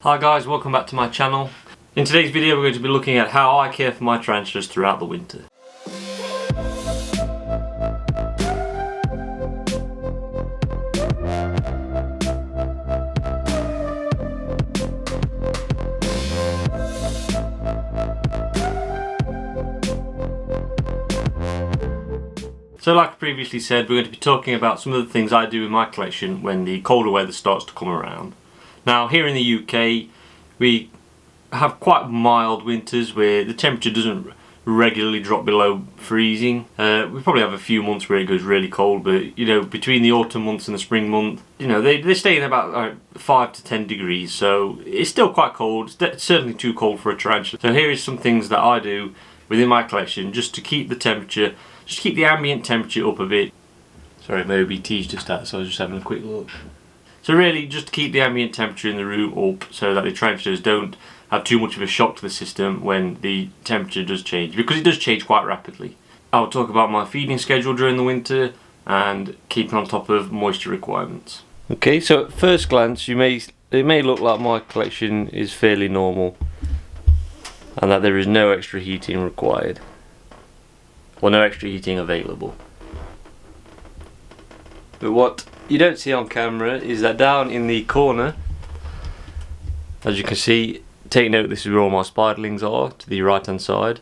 Hi guys, welcome back to my channel. In today's video we're going to be looking at how I care for my tarantulas throughout the winter. So like I previously said, we're going to be talking about some of the things I do in my collection when the colder weather starts to come around. Now here in the UK we have quite mild winters where the temperature doesn't regularly drop below freezing. We probably have a few months where it goes really cold, but you know, between the autumn months and the spring month, you know, they stay in about 5 to 10 degrees, so it's still quite cold. It's certainly too cold for a tarantula. So here is some things that I do within my collection just to keep the temperature, just keep the ambient temperature up a bit. Sorry, my OBT's just out, so I was just having a quick look. So really, just to keep the ambient temperature in the room up so that the tarantulas don't have too much of a shock to the system when the temperature does change, because it does change quite rapidly. I'll talk about my feeding schedule during the winter and keeping on top of moisture requirements. Okay, so at first glance it may look like my collection is fairly normal and that there is no extra heating required, or no extra heating available. But what you don't see on camera is that down in the corner, as you can see, take note this is where all my spiderlings are, to the right hand side.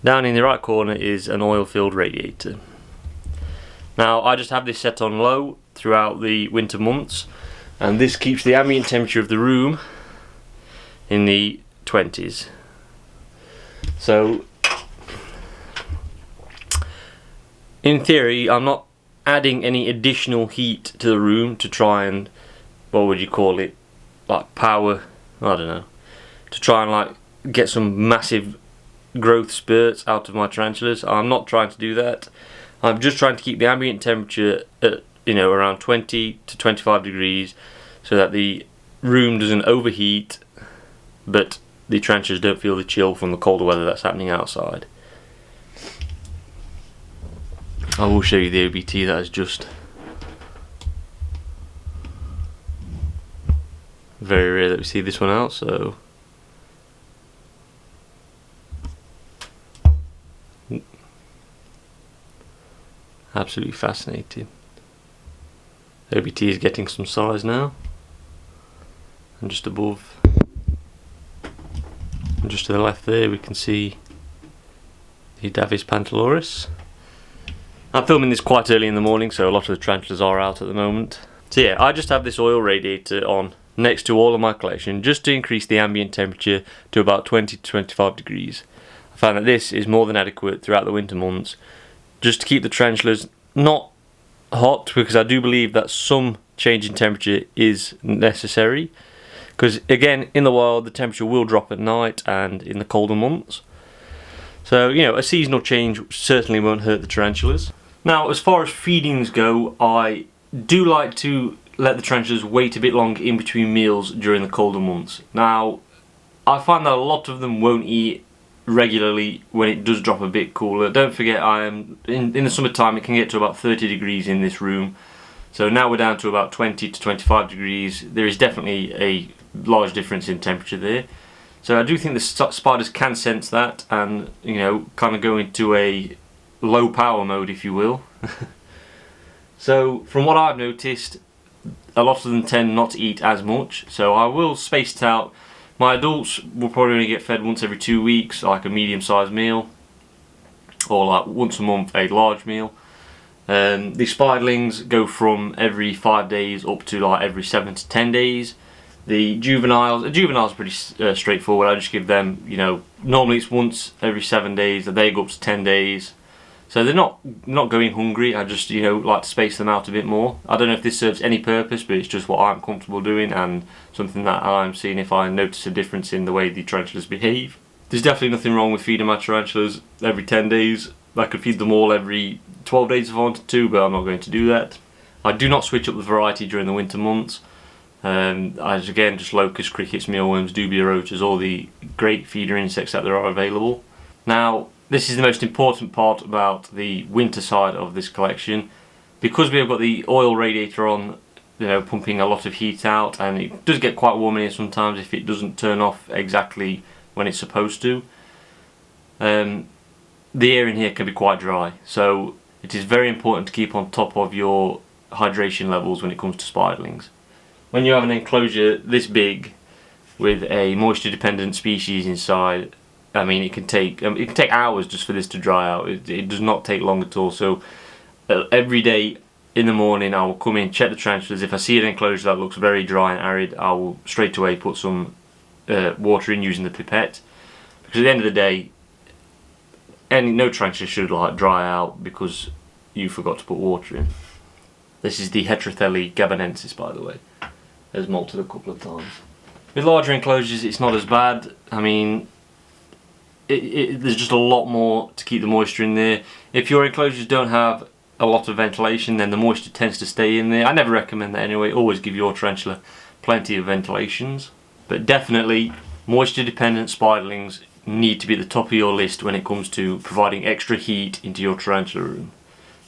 Down in the right corner is an oil filled radiator. Now I just have this set on low throughout the winter months, and this keeps the ambient temperature of the room in the 20s. So in theory I'm not adding any additional heat to the room to try and, what would you call it, like power, I don't know, to try and like get some massive growth spurts out of my tarantulas. I'm not trying to do that. I'm just trying to keep the ambient temperature at, you know, around 20 to 25 degrees so that the room doesn't overheat but the tarantulas don't feel the chill from the colder weather that's happening outside. I will show you the OBT that is just very rare that we see this one out, so absolutely fascinating. OBT is getting some size now, and just above, and just to the left there, we can see the Davis pantaloris. I'm filming this quite early in the morning, so a lot of the tarantulas are out at the moment. So yeah, I just have this oil radiator on next to all of my collection just to increase the ambient temperature to about 20 to 25 degrees. I found that this is more than adequate throughout the winter months, just to keep the tarantulas not hot, because I do believe that some change in temperature is necessary, because again, in the wild the temperature will drop at night and in the colder months. So, you know, a seasonal change certainly won't hurt the tarantulas. Now, as far as feedings go, I do like to let the tarantulas wait a bit longer in between meals during the colder months. Now, I find that a lot of them won't eat regularly when it does drop a bit cooler. Don't forget, I am in the summertime it can get to about 30 degrees in this room. So now we're down to about 20 to 25 degrees. There is definitely a large difference in temperature there. So I do think the spiders can sense that and, you know, kind of go into a low power mode, if you will. So from what I've noticed, a lot of them tend not to eat as much, so I will space it out. My adults will probably only get fed once every 2 weeks, like a medium sized meal, or like once a month a large meal. The spiderlings go from every 5 days up to like every 7 to 10 days. The juveniles are pretty straightforward. I just give them, you know, normally it's once every 7 days, they go up to 10 days. So they're not going hungry. I just, you know, like to space them out a bit more. I don't know if this serves any purpose, but it's just what I'm comfortable doing and something that I'm seeing if I notice a difference in the way the tarantulas behave. There's definitely nothing wrong with feeding my tarantulas every 10 days. I could feed them all every 12 days if I wanted to, but I'm not going to do that. I do not switch up the variety during the winter months. As again, just locusts, crickets, mealworms, dubia roaches, all the great feeder insects that there are available. Now, this is the most important part about the winter side of this collection. Because we have got the oil radiator on pumping a lot of heat out, and it does get quite warm in here sometimes if it doesn't turn off exactly when it's supposed to. The air in here can be quite dry, so it is very important to keep on top of your hydration levels when it comes to spiderlings. When you have an enclosure this big with a moisture dependent species inside, I mean, it can take hours just for this to dry out. It does not take long at all. So every day in the morning I will come in, check the tarantulas. If I see an enclosure that looks very dry and arid, I will straight away put some water in using the pipette, because at the end of the day, no tarantula should like dry out because you forgot to put water in. This is the Heterothelly gabonensis, by the way. Has molted a couple of times. With larger enclosures it's not as bad. I mean, there's just a lot more to keep the moisture in there. If your enclosures don't have a lot of ventilation, then the moisture tends to stay in there. I never recommend that anyway. Always give your tarantula plenty of ventilations. But definitely, moisture dependent spiderlings need to be at the top of your list when it comes to providing extra heat into your tarantula room.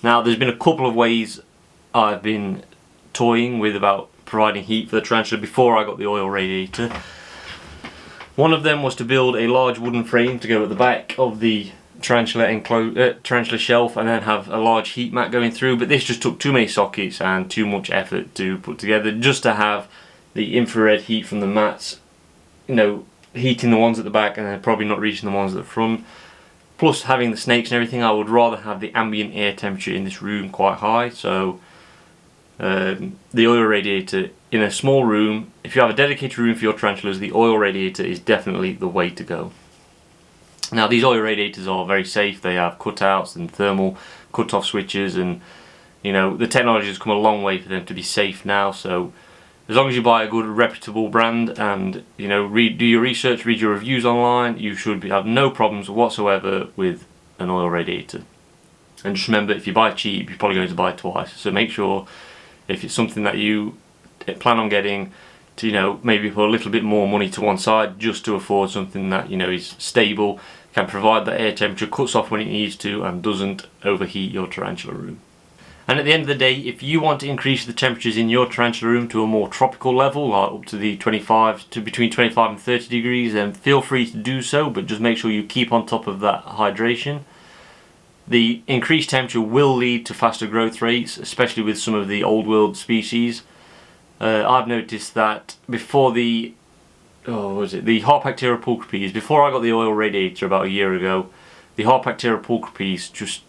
Now, there's been a couple of ways I've been toying with about providing heat for the tarantula before I got the oil radiator. One of them was to build a large wooden frame to go at the back of the tarantula shelf, and then have a large heat mat going through, but this just took too many sockets and too much effort to put together, just to have the infrared heat from the mats, heating the ones at the back and then probably not reaching the ones at the front. Plus, having the snakes and everything, I would rather have the ambient air temperature in this room quite high. So the oil radiator in a small room, if you have a dedicated room for your tarantulas, the oil radiator is definitely the way to go. Now, these oil radiators are very safe. They have cutouts and thermal cut-off switches, and the technology has come a long way for them to be safe now. So as long as you buy a good reputable brand and do your research, read your reviews online, you should have no problems whatsoever with an oil radiator. And just remember, if you buy cheap, you're probably going to buy twice. So make sure, if it's something that you plan on getting, to maybe put a little bit more money to one side just to afford something that is stable, can provide that air temperature, cuts off when it needs to, and doesn't overheat your tarantula room. And at the end of the day, if you want to increase the temperatures in your tarantula room to a more tropical level, like up to the between 25 and 30 degrees, then feel free to do so, but just make sure you keep on top of that hydration. The increased temperature will lead to faster growth rates, especially with some of the old world species. I've noticed that before the Harpactira pulchripes, before I got the oil radiator about a year ago, the Harpactira pulchripes just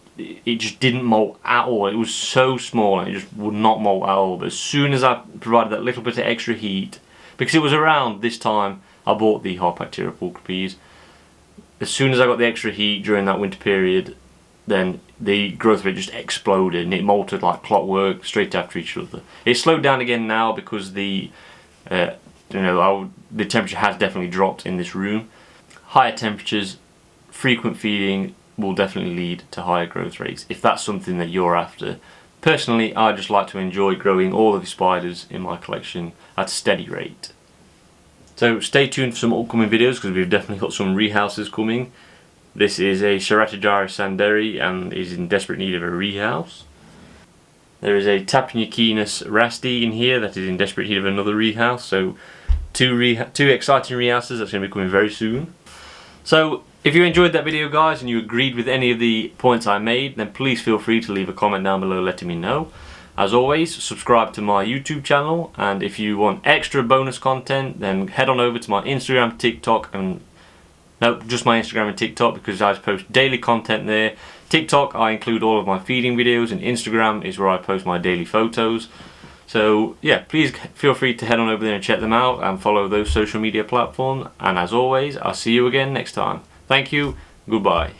didn't molt at all. It was so small and it just would not molt at all. But as soon as I provided that little bit of extra heat, because it was around this time I bought the Harpactira pulchripes, as soon as I got the extra heat during that winter period, then the growth rate just exploded and it molted like clockwork straight after each other. It's slowed down again now because the temperature has definitely dropped in this room. Higher temperatures, frequent feeding will definitely lead to higher growth rates if that's something that you're after. Personally, I just like to enjoy growing all of the spiders in my collection at a steady rate. So stay tuned for some upcoming videos, because we've definitely got some rehouses coming. This is a Ceratogyrus sanderi and is in desperate need of a rehouse. There is a Tapinyokinus rasti in here that is in desperate need of another rehouse. So two exciting rehouses that's going to be coming very soon. So if you enjoyed that video, guys, and you agreed with any of the points I made, then please feel free to leave a comment down below letting me know. As always, subscribe to my YouTube channel, and if you want extra bonus content, then head on over to my Instagram, TikTok, and no, just my Instagram and TikTok, because I post daily content there. TikTok, I include all of my feeding videos, and Instagram is where I post my daily photos. So yeah, please feel free to head on over there and check them out and follow those social media platforms. And as always, I'll see you again next time. Thank you, goodbye.